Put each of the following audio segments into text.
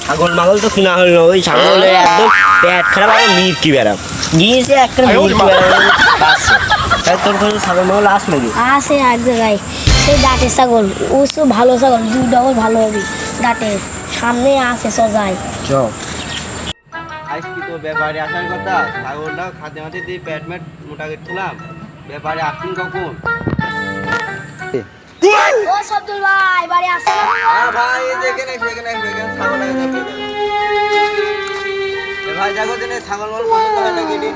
ছাগল মাগল তো কিনা হলো ওই ছাগলের একদম পেট খারাপ আর মির্কি বেড়াম গিয়েছে একটা মির্কি বেড়াম তাই তোর কাছে ছাগল মাগল আস নাকি আছে এক জায়গায় সেই ডাটের ছাগল ও তো ভালো ছাগল দুই ডবল ভালো হবে ডাটে সামনে আছে সজাই চ আজ কি তো ব্যাপারে আসার কথা ছাগলটা খাতে মাতে দিয়ে পেট মেট মোটা করছিলাম ব্যাপারে আসুন কখন ও সবদুল ভাই বাড়ি আসছে না হ্যাঁ ভাই এই দেখেন ছাগল ভাই দেখো দিনে ছাগল মাল পছন্দ হয় না কেটে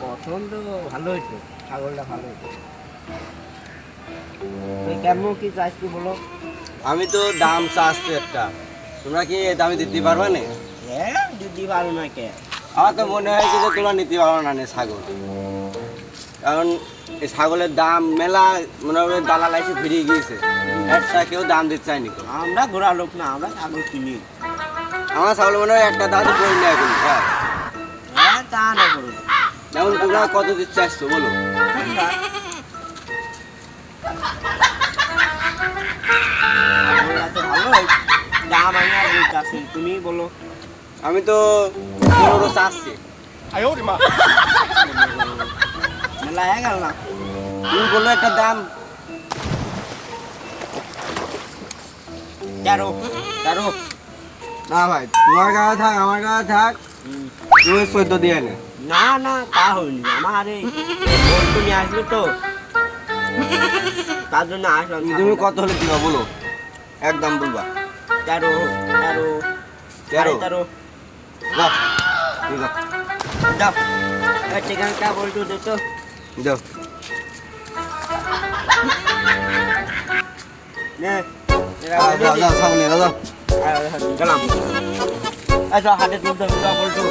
পছন্দ ভালো হয়েছে ছাগলটা ভালো হয়েছে কেমন কি চাইছ কি বলো আমি তো দাম চাচ্ছি একটা তোমরা কি দামে দিতে পারবে না হ্যাঁ দিতে পারো না কে আমার তো মনে হয় যে তোমরা নিতে পারো না ছাগল কারণ এই ছাগলের দাম মেলা মনে হয় দালাল এসে ফিরিয়ে গিয়েছে একটা কেউ দাম দিতে চায়নি আমরা ঘোরা লোক না আমরা ছাগল কিনি আমার ছাগল মনে হয় একটা দাম করে নেয় এখন হ্যাঁ তা না করুন যেমন তোমরা কত দিতে চাইছো বলো তুমি বলো আমি তো 15 চাচ্ছি মেলা হয়ে গেল না তুমি বলো একটা দাম 13 না ভাই তোমার কাছে থাক আমার কাছে থাক তুমি 14 দিয়ে নে না না তা হয়নি আমার এই বন্ধু নিয়ে আসলো তো তার জন্য আসলাম তুমি কত হলে দিবা বলো একদম বলবা 13 যাও ঠিক আছে যাও ঠিকানাটা বলতো দে তো যাও নে যাও সামনে যাও গেলাম আচ্ছা হাতে তুলতে বলতো